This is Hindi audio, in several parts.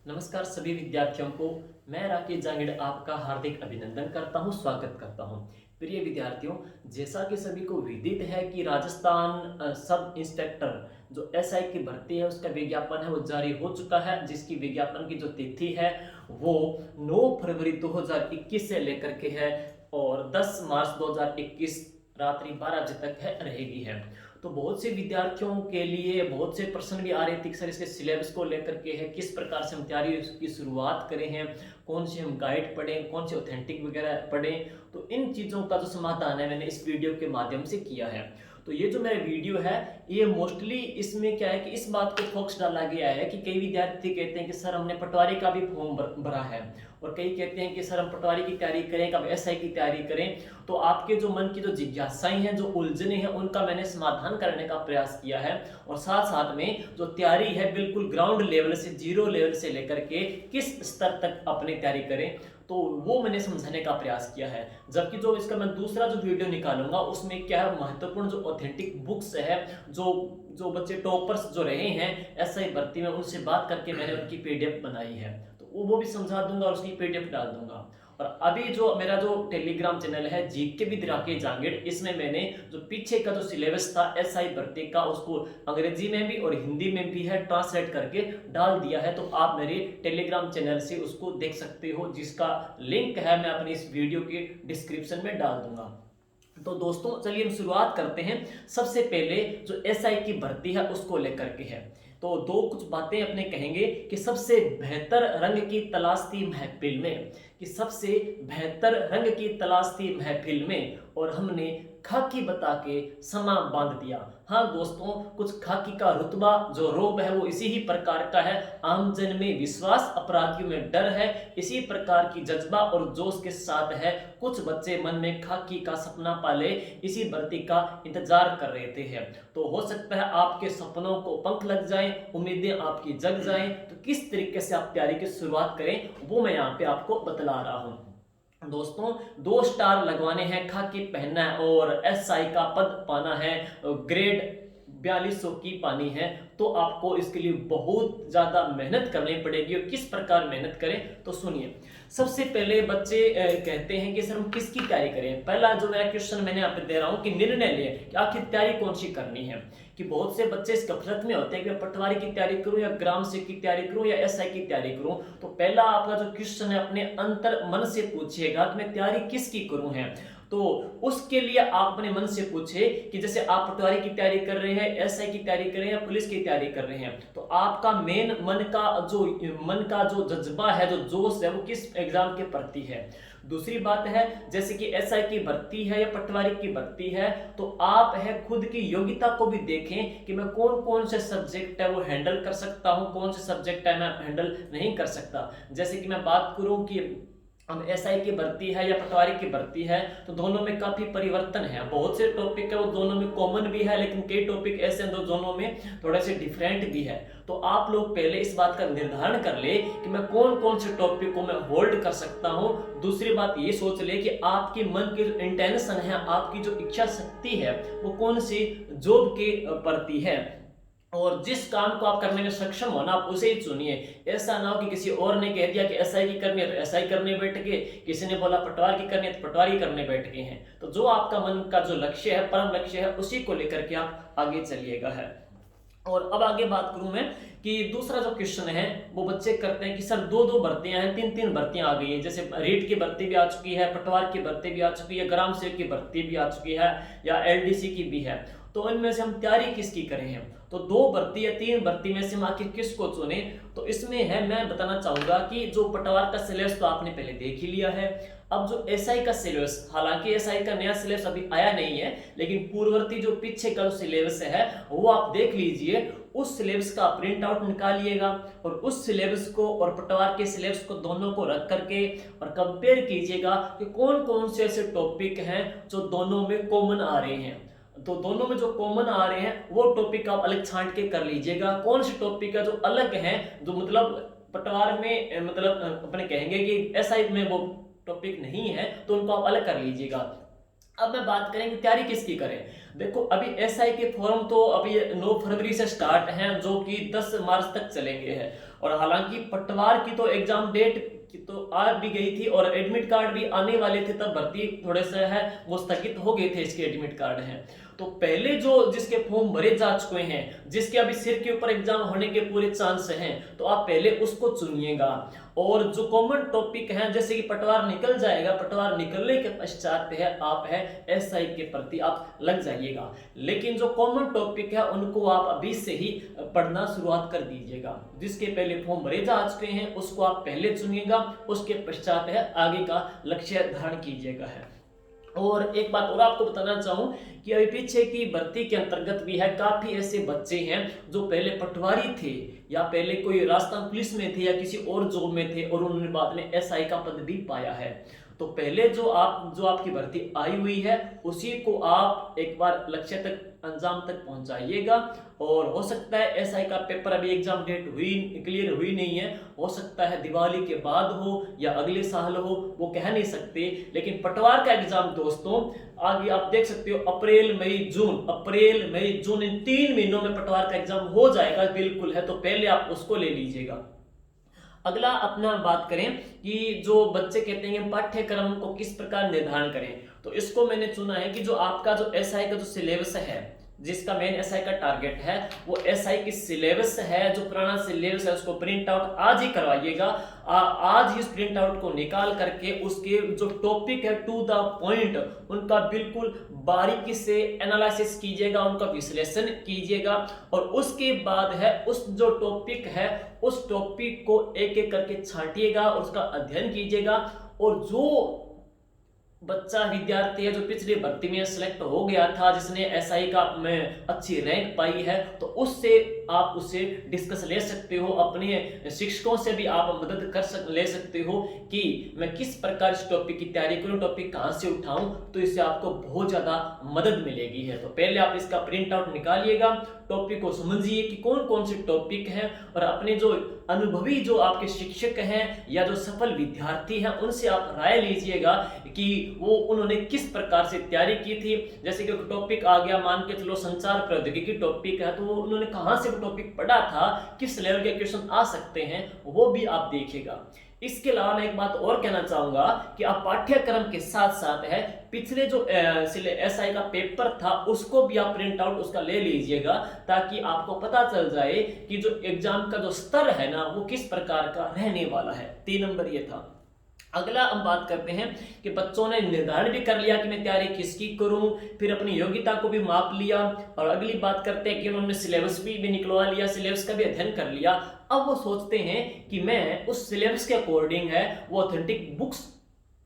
नमस्कार सभी विद्यार्थियों को। मैं राकेश जांगिड़ आपका हार्दिक अभिनंदन करता हूं, स्वागत करता हूं। प्रिय विद्यार्थियों, जैसा कि सभी को विदित है कि राजस्थान सब इंस्पेक्टर जो एसआई की भर्ती है उसका विज्ञापन है वो जारी हो चुका है, जिसकी विज्ञापन की जो तिथि है वो 9 फरवरी 2021 से लेकर के है और 10 मार्च 2021 रात्रि 12 बजे तक है रहेगी है। तो बहुत से विद्यार्थियों के लिए बहुत से प्रश्न भी आ रहे थे कि सर इसके सिलेबस को लेकर के है, किस प्रकार से हम तैयारी की शुरुआत करें हैं, कौन से हम गाइड पढ़ें, कौन से ऑथेंटिक वगैरह पढ़ें। तो इन चीज़ों का जो समाधान है मैंने इस वीडियो के माध्यम से किया है। तो ये जो मेरा वीडियो है ये मोस्टली इसमें क्या है कि इस बात को फोकस डाला गया है कि कई विद्यार्थी कहते हैं कि सर हमने पटवारी का भी फॉर्म भरा है और कई कहते हैं कि सर हम पटवारी की तैयारी करें, कब एसआई की तैयारी करें। तो आपके जो मन की जो जिज्ञासाएं हैं, जो उलझने हैं, उनका मैंने समाधान करने का प्रयास किया है और साथ साथ में जो तैयारी है बिल्कुल ग्राउंड लेवल से, जीरो लेवल से लेकर के किस स्तर तक अपनी तैयारी करें, तो वो मैंने समझाने का प्रयास किया है। जबकि जो इसका मैं दूसरा जो वीडियो निकालूंगा उसमें क्या है, महत्वपूर्ण जो ऑथेंटिक बुक्स है, जो जो बच्चे टॉपर्स जो रहे हैं एसआई भर्ती में उनसे बात करके मैंने उनकी पीडीएफ बनाई है, तो वो भी समझा दूंगा और उसकी पीडीएफ डाल दूंगा। और अभी जो मेरा जो टेलीग्राम चैनल है जीके विद राकेश जांगिड़, इसमें मैंने जो पीछे का जो सिलेबस था एसआई भर्ती का उसको अंग्रेजी में भी और हिंदी में भी है ट्रांसलेट करके डाल दिया है। तो आप मेरे टेलीग्राम चैनल से उसको देख सकते हो, जिसका लिंक है मैं अपनी इस वीडियो के डिस्क्रिप्शन में डाल दूंगा। तो दोस्तों चलिए हम शुरुआत करते हैं। सबसे पहले जो एसआई की भर्ती है उसको लेकर के है, तो दो कुछ बातें अपने कहेंगे कि सबसे बेहतर रंग की तलाश थी महफिल में, कि सबसे बेहतर रंग की तलाश थी महफिल में और हमने खाकी बता के समा बांध दिया। हाँ दोस्तों, कुछ खाकी का रुतबा जो रोब है वो इसी ही प्रकार का है। आमजन में विश्वास, अपराधियों में डर है, इसी प्रकार की जज्बा और जोश के साथ है कुछ बच्चे मन में खाकी का सपना पाले इसी भर्ती का इंतजार कर रहे थे है। तो हो सकता है आपके सपनों को पंख लग जाएं, उम्मीदें आपकी जग जाएं। तो किस तरीके से आप तैयारी की शुरुआत करें वो मैं यहाँ पे आपको बतला रहा हूँ। दोस्तों 2 स्टार लगवाने हैं, खाकी पहनना है और एसआई का पद पाना है, ग्रेड 4200 की पानी है, तो आपको इसके लिए बहुत ज़्यादा मेहनत करनी पड़ेगी। और किस प्रकार मेहनत करें तो सुनिए। सबसे पहले बच्चे कहते हैं कि सर हम किसकी तैयारी करें। पहला जो मेरा क्वेश्चन मैंने यहाँ पे दे रहा हूँ कि निर्णय लें कि आखिर तैयारी कौन सी करनी है। कि बहुत से बच्चे इस गफलत में होते हैं कि मैं पटवारी की तैयारी करूं या ग्राम सेवक की तैयारी करूं या एसआई की तैयारी करूं। तो पहला आपका जो क्वेश्चन है अपने अंतर मन से पूछिएगा कि मैं तैयारी किसकी करूं है। तो उसके लिए आप अपने मन से पूछे कि जैसे आप पटवारी की तैयारी कर रहे हैं, एसआई की तैयारी कर रहे हैं या पुलिस की तैयारी कर रहे हैं, तो आपका मेन मन का जो जज्बा है, जो जोश है, वो किस एग्जाम के प्रति है। दूसरी बात है जैसे कि एसआई की भर्ती है या पटवारी की भर्ती है, तो आप है खुद की योग्यता को भी देखें कि मैं कौन कौन से सब्जेक्ट है वो हैंडल कर सकता हूं, कौन से सब्जेक्ट है मैं हैंडल नहीं कर सकता। जैसे कि मैं बात करूं कि अब एसआई की भर्ती है या पटवारी की भर्ती है, तो दोनों में काफी परिवर्तन है। बहुत से टॉपिक है वो दोनों में कॉमन भी है, लेकिन कई टॉपिक ऐसे हैं दोनों में थोड़े से डिफरेंट भी है। तो आप लोग पहले इस बात का निर्धारण कर ले कि मैं कौन कौन से टॉपिक को मैं होल्ड कर सकता हूं। दूसरी बात ये सोच ले कि आपकी मन की इंटेंशन है, आपकी जो इच्छा शक्ति है वो कौन सी जॉब के प्रति है, और जिस काम को आप करने में सक्षम हो ना आप उसे ही चुनिए। ऐसा ना हो कि किसी और ने कह दिया कि एसआई की करनी है तो एसआई करने बैठ गए, किसी ने बोला पटवार की करनी है तो पटवारी करने बैठ गए हैं। तो जो आपका मन का जो लक्ष्य है, परम लक्ष्य है, उसी को लेकर के आप आगे चलिएगा है। और अब आगे बात करूं मैं कि दूसरा जो क्वेश्चन है वो बच्चे करते हैं कि सर दो दो भर्तियां हैं, तीन तीन भर्तियां आ गई है, जैसे रीट की भर्ती भी आ चुकी है, पटवार की भर्ती भी आ चुकी है, ग्राम सेवक की भर्ती भी आ चुकी है या एलडीसी की भी है। तो इनमें से हम तैयारी किसकी करें हैं, तो 2 भर्ती या 3 भर्ती में से हम आखिर किसको चुने। तो इसमें है मैं बताना चाहूंगा कि जो पटवार का सिलेबस तो आपने पहले देख ही लिया है। अब जो एसआई का सिलेबस, हालांकि एसआई का नया सिलेबस अभी आया नहीं है, लेकिन पूर्ववर्ती जो पीछे का जो सिलेबस है वो आप देख लीजिए। उस सिलेबस का प्रिंट आउट निकालिएगा और उस सिलेबस को और पटवार के सिलेबस को दोनों को रख करके और कंपेयर कीजिएगा कि कौन कौन से ऐसे टॉपिक हैं जो दोनों में कॉमन आ रहे हैं। तो दोनों में जो कॉमन आ रहे हैं वो टॉपिक आप अलग छांट के कर लीजिएगा। कौन से टॉपिक है जो अलग हैं, जो मतलब पटवार में मतलब अपने कहेंगे कि एसआई में वो टॉपिक नहीं है, तो उनको आप अलग कर लीजिएगा। अब मैं बात करें कि तैयारी किसकी करें। देखो अभी एसआई के फॉर्म तो अभी 9 फरवरी से स्टार्ट हैं, जो कि 10 मार्च तक चलेंगे हैं। और हालांकि पटवार की तो एग्जाम डेट की तो आ भी गई थी और एडमिट कार्ड भी आने वाले थे, तब भर्ती थोड़े से है वो स्थगित हो गए थे, इसके एडमिट कार्ड हैं। तो पहले जो जिसके फॉर्म भरे जा चुके हैं, जिसके अभी सिर के ऊपर एग्जाम होने के पूरे चांस हैं, तो आप पहले उसको चुनिएगा। और जो कॉमन टॉपिक है, जैसे कि पटवार निकल जाएगा, पटवार निकलने के पश्चात है आप है एसआई के प्रति आप लग जाइएगा। लेकिन जो कॉमन टॉपिक है उनको आप अभी से ही पढ़ना शुरुआत कर दीजिएगा। जिसके पहले फॉर्म भरे जा चुके हैं उसको आप पहले चुनिएगा, उसके पश्चात है आगे का लक्ष्य धारण कीजिएगा है। और एक बात और आपको बताना चाहूं कि अभी पीछे की भर्ती के अंतर्गत भी है काफी ऐसे बच्चे हैं जो पहले पटवारी थे या पहले कोई राजस्थान पुलिस में थे या किसी और जॉब में थे और उन्होंने बाद में एसआई का पद भी पाया है। तो पहले जो आपकी भर्ती आई हुई है उसी को आप एक बार लक्ष्य तक अंजाम तक पहुंचाइएगा। और हो सकता है एसआई का पेपर अभी एग्जाम डेट क्लियर हुई नहीं है, हो सकता है दिवाली के बाद हो या अगले साल हो, वो कह नहीं सकते। लेकिन पटवार का एग्जाम दोस्तों आगे आप देख सकते हो अप्रैल मई जून इन 3 महीनों में पटवार का एग्जाम हो जाएगा, बिल्कुल है। तो पहले आप उसको ले लीजिएगा। अगला अपना बात करें कि जो बच्चे कहते हैं पाठ्यक्रम को किस प्रकार निर्धारण करें, तो इसको मैंने चुना है कि जो आपका जो एसआई का जो सिलेबस है, जिसका मेन एसआई का टारगेट है, वो एसआई की सिलेबस है, जो पुराना सिलेबस है उसको प्रिंट आउट आज ही करवाइएगा। आज ही इस प्रिंट आउट को निकाल करके उसके जो टॉपिक है टू द पॉइंट उनका बिल्कुल बारीकी से एनालिसिस कीजिएगा, उनका विश्लेषण कीजिएगा। और उसके बाद है उस जो टॉपिक है उस टॉपिक को एक एक करके छांटिएगा, उसका अध्ययन कीजिएगा। और जो बच्चा विद्यार्थी है जो पिछली भर्ती में सिलेक्ट हो गया था, जिसने एसआई का में अच्छी रैंक पाई है, तो उससे आप उससे डिस्कस ले सकते हो, अपने शिक्षकों से भी आप मदद ले सकते हो कि मैं किस प्रकार इस टॉपिक की तैयारी करूं, टॉपिक कहां से उठाऊं, तो इससे आपको बहुत ज्यादा मदद मिलेगी है। तो पहले आप इसका प्रिंट आउट निकालिएगा, टॉपिक को समझिए कि कौन कौन से टॉपिक हैं, और अपने जो अनुभवी जो आपके शिक्षक हैं या जो सफल विद्यार्थी हैं उनसे आप राय लीजिएगा कि वो उन्होंने किस प्रकार से तैयारी की थी। जैसे कि टॉपिक आ गया, मान के चलो संचार प्रौद्योगिकी टॉपिक है, तो उन्होंने कहां से टॉपिक पढ़ा था, किस लेवल के क्वेश्चन आ सकते हैं, वो भी आप देखिएगा। इसके अलावा मैं एक बात और कहना चाहूंगा कि आप पाठ्यक्रम के साथ साथ है पिछले जो एसआई का पेपर था उसको भी आप प्रिंट आउट उसका ले लीजिएगा, ताकि आपको पता चल जाए कि जो एग्जाम का जो स्तर है ना वो किस प्रकार का रहने वाला है। 3 नंबर ये था। अगला हम बात करते हैं कि बच्चों ने निर्धारण भी कर लिया कि मैं तैयारी किसकी करूं, फिर अपनी योग्यता को भी माप लिया, और अगली बात करते हैं कि उन्होंने सिलेबस भी निकलवा लिया, सिलेबस का भी अध्ययन कर लिया। अब वो सोचते हैं कि मैं उस सिलेबस के अकॉर्डिंग है वो ऑथेंटिक बुक्स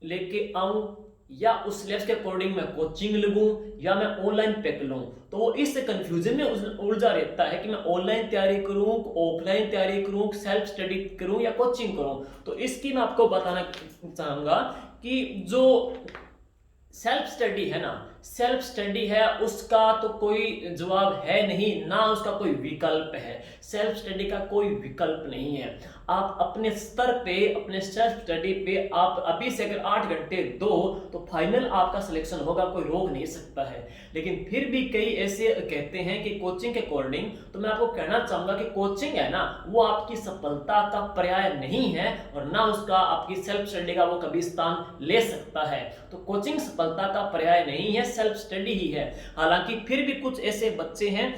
लेके आऊं या उस सिलेबस के अकॉर्डिंग मैं कोचिंग लगूं या मैं ऑनलाइन पैक लूं। तो वो इस कंफ्यूजन में उलझा रहता है कि मैं ऑनलाइन तैयारी करूं, ऑफलाइन तैयारी करूं, सेल्फ स्टडी करूं या कोचिंग करूं। तो इसकी मैं आपको बताना चाहूंगा कि जो सेल्फ स्टडी है ना, सेल्फ स्टडी है उसका तो कोई जवाब है नहीं, ना उसका कोई विकल्प है। सेल्फ स्टडी का कोई विकल्प नहीं है। आप अपने स्तर पे, अपने सेल्फ स्टडी पे आप अभी से अगर 8 घंटे दो तो फाइनल आपका सिलेक्शन होगा, कोई रोक नहीं सकता है। लेकिन फिर भी कई ऐसे कहते हैं कि कोचिंग के अकॉर्डिंग, तो मैं आपको कहना चाहूंगा कि कोचिंग है ना वो आपकी सफलता का पर्याय नहीं है, और ना उसका आपकी सेल्फ स्टडी का वो कभी स्थान ले सकता है। तो कोचिंग सफलता का पर्याय नहीं है, सेल्फ स्टडी ही है। हालांकि फिर भी कुछ ऐसे बच्चे हैं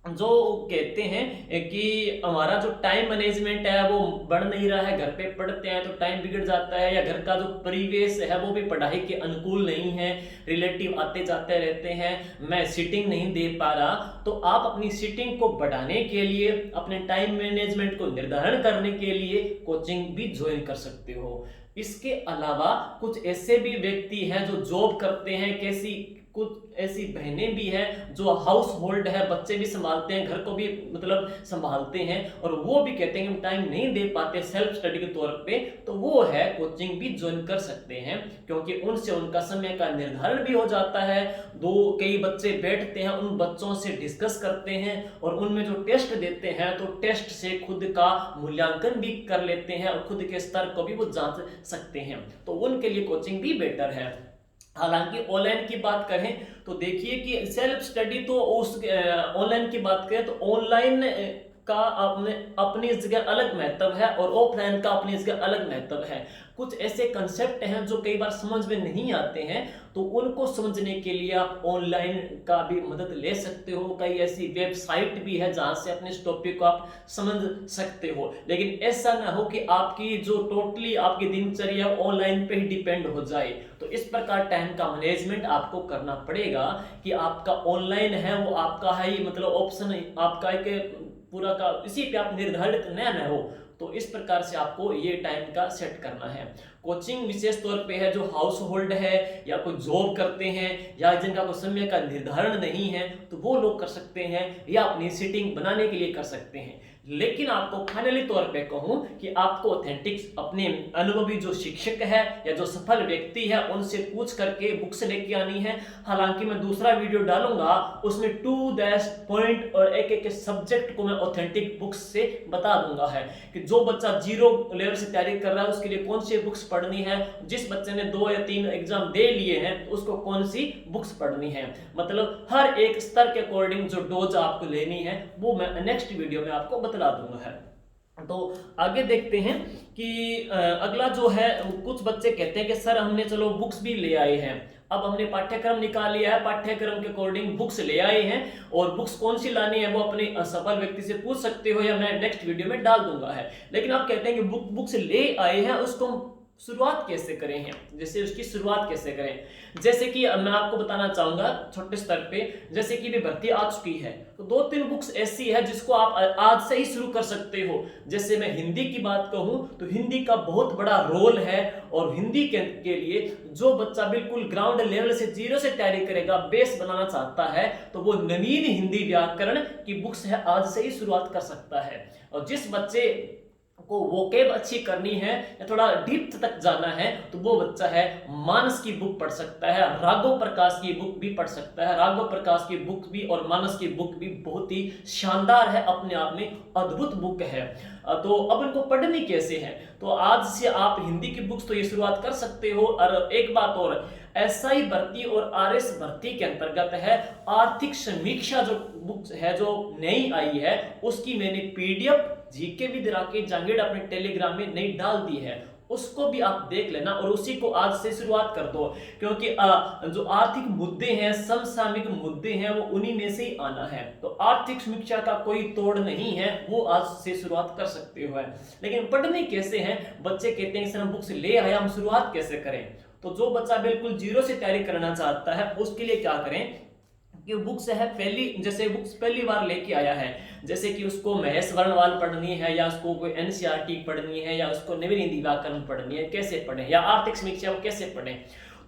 जो कहते हैं कि हमारा जो टाइम मैनेजमेंट है वो बढ़ नहीं रहा है, घर पे पढ़ते हैं तो टाइम बिगड़ जाता है, या घर का जो परिवेश है वो भी पढ़ाई के अनुकूल नहीं है, रिलेटिव आते जाते रहते हैं, मैं सीटिंग नहीं दे पा रहा। तो आप अपनी सीटिंग को बढ़ाने के लिए, अपने टाइम मैनेजमेंट को निर्धारण करने के लिए कोचिंग भी ज्वाइन कर सकते हो। इसके अलावा कुछ ऐसे भी व्यक्ति हैं जो जॉब करते हैं, कुछ ऐसी बहनें भी हैं जो हाउस होल्ड है, बच्चे भी संभालते हैं, घर को भी मतलब संभालते हैं, और वो भी कहते हैं कि हम टाइम नहीं दे पाते सेल्फ स्टडी के तौर पे, तो वो है कोचिंग भी ज्वाइन कर सकते हैं, क्योंकि उनसे उनका समय का निर्धारण भी हो जाता है। कई बच्चे बैठते हैं, उन बच्चों से डिस्कस करते हैं, और उनमें जो टेस्ट देते हैं तो टेस्ट से खुद का मूल्यांकन भी कर लेते हैं, और खुद के स्तर को भी वो जांच सकते हैं। तो उनके लिए कोचिंग भी बेटर है। हालांकि ऑनलाइन की बात करें तो देखिए कि सेल्फ स्टडी तो उस ऑनलाइन की बात करें तो ऑनलाइन का अपने अपनी जगह अलग महत्व है और ऑफलाइन का अपनी जगह अलग महत्व है। कुछ ऐसे कंसेप्ट हैं जो कई बार समझ में नहीं आते हैं, तो उनको समझने के लिए आप ऑनलाइन का भी मदद ले सकते हो। कई ऐसी वेबसाइट भी है जहां से अपने इस टॉपिक को आप समझ सकते हो, लेकिन ऐसा ना हो कि आपकी जो टोटली आपकी दिनचर्या ऑनलाइन पे ही डिपेंड हो जाए। तो इस प्रकार टाइम का मैनेजमेंट आपको करना पड़ेगा कि आपका ऑनलाइन है वो आपका है ही, मतलब ऑप्शन आपका एक पूरा का इसी पे आप निर्धारित न हो। तो इस प्रकार से आपको ये टाइम का सेट करना है। कोचिंग विशेष तौर पे है जो हाउस होल्ड है या कोई जॉब करते हैं या जिनका कोई समय का निर्धारण नहीं है, तो वो लोग कर सकते हैं या अपनी सीटिंग बनाने के लिए कर सकते हैं। लेकिन आपको फाइनली तौर पे कहूं कि आपको ऑथेंटिक अपने अनुभवी जो शिक्षक है या जो सफल व्यक्ति है उनसे पूछ करके बुक्स लेके आनी है। हालांकि मैं दूसरा वीडियो डालूंगा उसमें टू दैश पॉइंट और एक एक सब्जेक्ट को मैं ऑथेंटिक बुक्स से बता दूंगा है कि जो बच्चा 0 लेवल से तैयारी कर रहा है उसके लिए कौन सी बुक्स पढ़नी है, जिस बच्चे ने 2 या 3 एग्जाम दे लिए हैं तो उसको कौन सी बुक्स पढ़नी है। मतलब हर एक स्तर के अकॉर्डिंग जो डोज आपको लेनी है वो मैं नेक्स्ट वीडियो में आपको बतला दूंगा है। तो आगे देखते हैं कि अगला जो है, कुछ बच्चे कहते हैं कि सर हमने चलो बुक्स भी ले आए हैं, अब हमने पाठ्यक्रम निकाल लिया है, पाठ्यक्रम के अकॉर्डिंग बुक्स ले आए हैं और बुक्स कौन सी लानी है वो अपने सफल व्यक्ति से पूछ सकते हो या मैं नेक्स्ट वीडियो में डाल दूंगा है। लेकिन आप कहते हैं कि बुक्स ले आए हैं, उसको शुरुआत कैसे करें हैं, जैसे उसकी शुरुआत कैसे करें। जैसे कि मैं आपको बताना चाहूंगा छोटे स्तर पे, जैसे कि भी भर्ती आ चुकी है तो 2-3 बुक्स ऐसी है जिसको आप आज से ही शुरू कर सकते हो। जैसे मैं हिंदी की बात कहूं तो हिंदी का बहुत बड़ा रोल है, और हिंदी के लिए जो बच्चा बिल्कुल ग्राउंड लेवल से 0 से तैयारी करेगा, बेस बनाना चाहता है, तो वो नवीन हिंदी व्याकरण की बुक्स है आज से ही शुरुआत कर सकता है। और जिस बच्चे को वोकेब अच्छी करनी है या थोड़ा डीप तक जाना है तो वो बच्चा है मानस की बुक पढ़ सकता है, राघव प्रकाश की बुक भी पढ़ सकता है। राघव प्रकाश की बुक भी और मानस की बुक भी बहुत ही शानदार है, अपने आप में अद्भुत बुक है। तो अब इनको पढ़नी कैसे है, तो आज से आप हिंदी की बुक्स तो ये शुरुआत कर सकते हो। और एक बात और, एसआई भर्ती और आरएस भर्ती के अंतर्गत है आर्थिक समीक्षा जो बुक है जो नई आई है उसकी मैंने PDF GK with Rakesh Jangid अपने टेलीग्राम में नई डाल दी है, उसको भी आप देख लेना और उसी को आज से शुरुआत कर दो। क्योंकि जो आर्थिक मुद्दे हैं, समसामयिक मुद्दे हैं, वो उन्हीं में से ही आना है। तो आर्थिक समीक्षा का कोई तोड़ नहीं है, वो आज से शुरुआत कर सकते हो। लेकिन पढ़ने कैसे हैं, बच्चे कहते हैं सर हम बुक्स ले आए, हम शुरुआत कैसे करें। तो जो बच्चा बिल्कुल 0 से तैयारी करना चाहता है उसके लिए क्या करें कि बुक्स है जैसे बुक्स पहली बार लेके आया है, जैसे कि उसको महेश वर्णवाल पढ़नी है या उसको कोई एनसीईआरटी पढ़नी है या उसको नवीन हिंदी व्याकरण पढ़नी है, कैसे पढ़ें, या आर्थिक समीक्षा वो कैसे पढ़ें।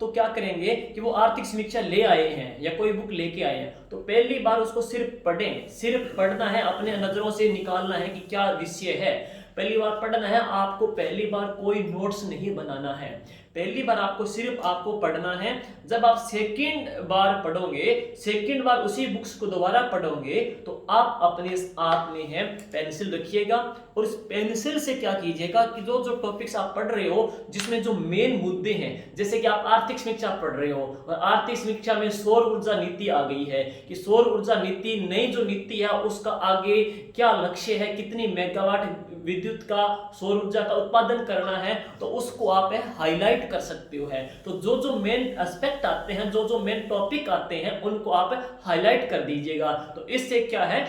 तो क्या करेंगे कि वो आर्थिक समीक्षा ले आए हैं या कोई बुक लेके आए हैं तो पहली बार उसको सिर्फ पढ़ें, सिर्फ पढ़ना है, अपने नजरों से निकालना है कि क्या विषय है। पहली बार पढ़ना है, आपको पहली बार कोई नोट्स नहीं बनाना है, पहली बार आपको सिर्फ आपको पढ़ना है। जब आप सेकंड बार पढ़ोगे, सेकंड बार उसी बुक्स को दोबारा पढ़ोगे तो आप अपने हाथ में है पेंसिल रखिएगा और इस पेंसिल से क्या कीजिएगा कि जो जो टॉपिक्स आप पढ़ रहे हो जिसमें जो मेन मुद्दे हैं, जैसे कि आप आर्थिक समीक्षा पढ़ रहे हो और आर्थिक समीक्षा में सौर ऊर्जा नीति आ गई है कि सौर ऊर्जा नीति नई जो नीति है उसका आगे क्या लक्ष्य है, कितनी मेगावाट विद्युत का सौर ऊर्जा का उत्पादन करना है, तो उसको आप हाईलाइट कर सकते हो। है तो जो जो मेन एस्पेक्ट आते हैं, जो जो मेन टॉपिक आते हैं उनको आप हाईलाइट कर दीजिएगा। तो इससे क्या है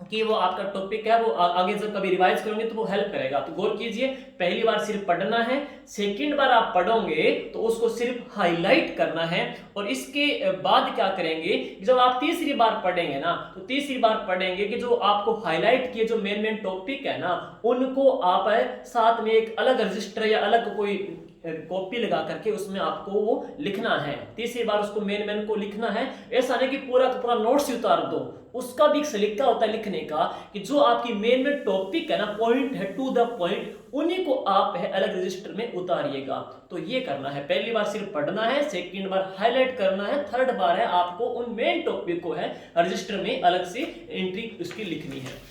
कि वो आपका टॉपिक है वो आगे जब कभी रिवाइज करोगे तो वो हेल्प करेगा। तो गौर कीजिए, पहली बार सिर्फ पढ़ना है, सेकंड बार आप पढ़ोगे तो उसको सिर्फ हाईलाइट करना है। और इसके बाद क्या करेंगे, जब आप तीसरी बार पढ़ेंगे ना तो तीसरी बार पढ़ेंगे कि जो आपको हाईलाइट किए जो मेन मेन टॉपिक है ना उनको आप साथ में एक अलग रजिस्टर या अलग कोई कॉपी लगा करके उसमें आपको वो लिखना है। तीसरी बार उसको मेन को लिखना है। ऐसा नहीं कि पूरा का पूरा नोट्स उतार दो, उसका भी एक सलीका होता है लिखने का कि जो आपकी मेन टॉपिक है ना, पॉइंट है, टू द पॉइंट, उन्हीं को आप है अलग रजिस्टर में उतारिएगा। तो ये करना है, पहली बार सिर्फ पढ़ना है, सेकंड बार हाईलाइट करना है, थर्ड बार है आपको उन मेन टॉपिक को है रजिस्टर में अलग से एंट्री उसकी लिखनी है।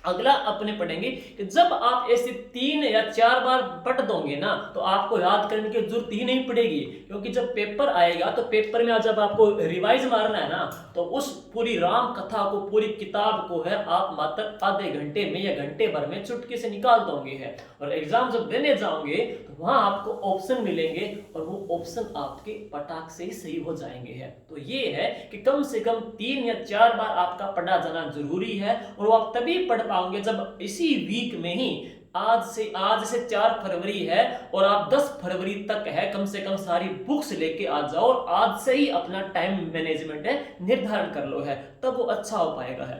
अगला अपने पढ़ेंगे कि जब आप ऐसे 3 या 4 बार पढ़ दोगे ना तो आपको याद करने की जरूरत ही नहीं पड़ेगी, क्योंकि जब पेपर आएगा तो पेपर में जब आपको रिवाइज मारना है ना तो उस पूरी राम कथा को, पूरी किताब को है आप मात्र आधे घंटे में या घंटे भर में चुटकी से निकाल दोगे है। और एग्जाम जब देने जाओगे तो वहां आपको ऑप्शन मिलेंगे और वो ऑप्शन आपके पटाख से ही सही हो जाएंगे है। तो ये है कि कम से कम 3 या 4 बार आपका पढ़ा जाना जरूरी है, और वो आप तभी पढ़ पाओगे जब इसी वीक में ही आज से 4 फरवरी है और आप 10 फरवरी तक है कम से कम सारी बुक्स लेके आ जाओ और आज से ही अपना टाइम मैनेजमेंट है निर्धारण कर लो है, तब वो अच्छा हो पाएगा है।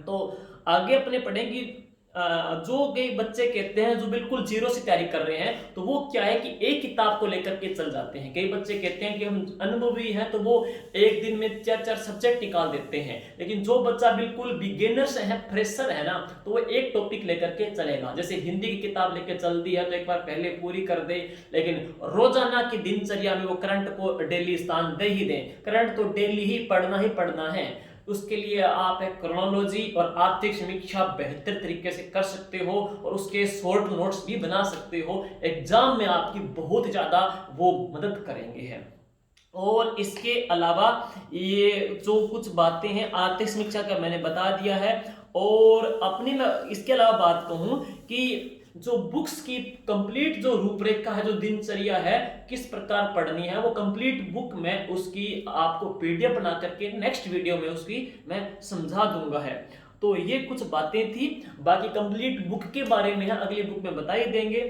तो आगे अपने पढ़ेंगे जो कई बच्चे कहते हैं जो बिल्कुल जीरो से तैयारी कर रहे हैं, तो वो क्या है कि एक किताब को लेकर के चल जाते हैं। कई बच्चे कहते हैं कि हम अनुभवी हैं तो वो एक दिन में 4-4 सब्जेक्ट निकाल देते हैं, लेकिन जो बच्चा बिल्कुल बिगिनर्स है, फ्रेशर है ना, तो वो एक टॉपिक लेकर के चलेगा। जैसे हिंदी की किताब लेकर चल दी है तो एक बार पहले पूरी कर दे, लेकिन रोजाना की दिनचर्या में वो करंट को डेली स्थान दे ही दें। करंट तो डेली ही पढ़ना है। उसके लिए आप एक क्रोनोलॉजी और आर्थिक समीक्षा बेहतर तरीके से कर सकते हो और उसके शॉर्ट नोट्स भी बना सकते हो। एग्जाम में आपकी बहुत ज़्यादा वो मदद करेंगे हैं। और इसके अलावा ये जो कुछ बातें हैं आर्थिक समीक्षा का मैंने बता दिया है। और अपनी मैं इसके अलावा बात कहूँ कि जो बुक्स की कंप्लीट जो रूपरेखा है, जो दिनचर्या है किस प्रकार पढ़नी है, वो कंप्लीट बुक में उसकी आपको पीडीएफ बना करके नेक्स्ट वीडियो में उसकी मैं समझा दूंगा है। तो ये कुछ बातें थी, बाकी कंप्लीट बुक के बारे में है अगली बुक में बता ही देंगे।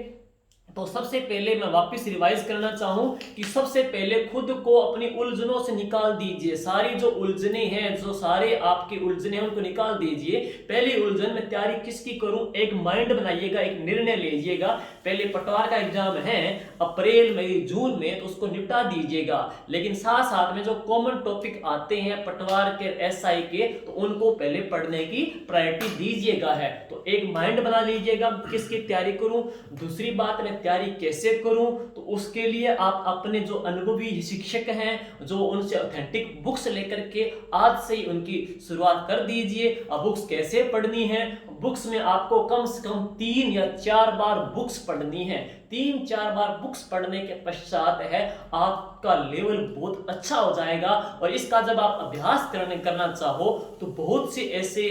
तो सबसे पहले मैं वापस रिवाइज करना चाहूं कि सबसे पहले खुद को अपनी उलझनों से निकाल दीजिए। सारी जो उलझने हैं, जो सारे आपकी उलझने हैं उनको निकाल दीजिए। पहली उलझन में तैयारी किसकी करूं, एक माइंड बनाइएगा, एक निर्णय लीजिएगा। पहले पटवार का एग्जाम है अप्रैल मई जून में, तो उसको निपटा दीजिएगा। लेकिन साथ साथ में जो कॉमन टॉपिक आते हैं पटवार के, एसआई के, तो उनको पहले पढ़ने की प्रायोरिटी दीजिएगा है। तो एक माइंड बना लीजिएगा किसकी तैयारी करूं। दूसरी बात, मैं तैयारी कैसे करूं, तो उसके लिए आप अपने जो अनुभवी शिक्षक हैं, जो उनसे ऑथेंटिक बुक्स लेकर के आज से ही उनकी शुरुआत कर दीजिए। अब बुक्स कैसे पढ़नी है, बुक्स में आपको कम से कम 3 या 4 बार बुक्स पढ़नी है। 3-4 बार बुक्स पढ़ने के पश्चात है आपका लेवल बहुत अच्छा हो जाएगा। और इसका जब आप अभ्यास करना चाहो तो बहुत से ऐसे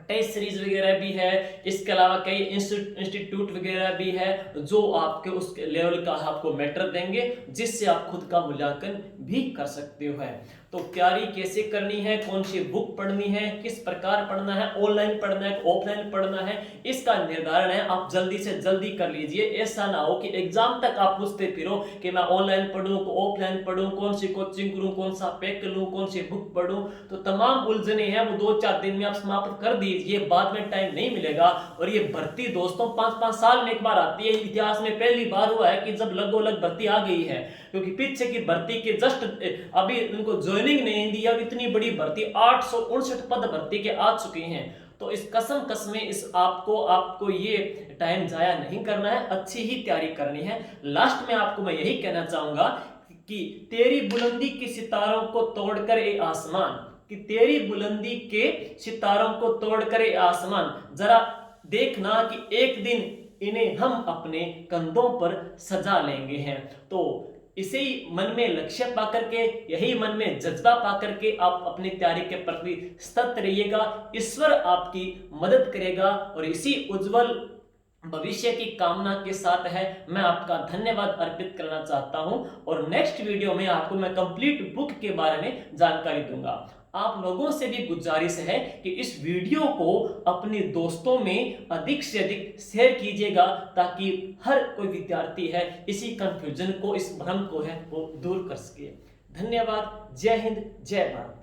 टेस्ट सीरीज वगैरह भी है, इसके अलावा कई इंस्टीट्यूट वगैरह भी है जो आपके उस लेवल का आपको मैटर देंगे, जिससे आप खुद का मूल्यांकन भी कर सकते हो है। तो तैयारी कैसे करनी है, कौन सी बुक पढ़नी है, किस प्रकार पढ़ना है, ऑनलाइन पढ़ना है, ऑफलाइन पढ़ना है, इसका निर्धारण है आप जल्दी से जल्दी कर लीजिए। ऐसा ना हो कि एग्जाम तक आप पूछते फिरो कि मैं ऑनलाइन पढ़ूं, ऑफलाइन पढ़ूं, कौन सी कोचिंग करूं, कौन सा पैक लूं, कौन सी बुक पढ़ूं। तो तमाम उलझने हैं वो 2-4 दिन में आप समाप्त कर दीजिए, बाद में टाइम नहीं मिलेगा। और ये भर्ती दोस्तों 5-5 साल में एक बार आती है। इतिहास में पहली बार हुआ है कि जब लगोलग भर्ती आ गई है, क्योंकि पीछे की भर्ती के जस्ट अभी उनको ज्वाइनिंग नहीं दी, अब इतनी बड़ी भर्ती 859 पद भर्ती के आ चुके हैं। तो इस कसम इस आपको ये टाइम जाया नहीं करना है, अच्छी ही तैयारी करनी है। लास्ट में आपको मैं यही कहना चाहूंगा कि तेरी बुलंदी के सितारों को तोड़कर ए आसमान, कि तेरी बुलंदी के सितारों को तोड़कर ए आसमान, जरा देखना कि एक दिन इन्हें हम अपने कंधों पर सजा लेंगे हैं। तो इसी मन में लक्ष्य पाकर के, यही मन में जज्बा पाकर के आप अपनी तैयारी के प्रति सतत रहिएगा। ईश्वर आपकी मदद करेगा और इसी उज्जवल भविष्य की कामना के साथ है मैं आपका धन्यवाद अर्पित करना चाहता हूं। और नेक्स्ट वीडियो में आपको मैं कंप्लीट बुक के बारे में जानकारी दूंगा। आप लोगों से भी गुजारिश है कि इस वीडियो को अपने दोस्तों में अधिक से अधिक शेयर कीजिएगा, ताकि हर कोई विद्यार्थी है इसी कंफ्यूजन को, इस भ्रम को है वो दूर कर सके। धन्यवाद। जय हिंद, जय भारत।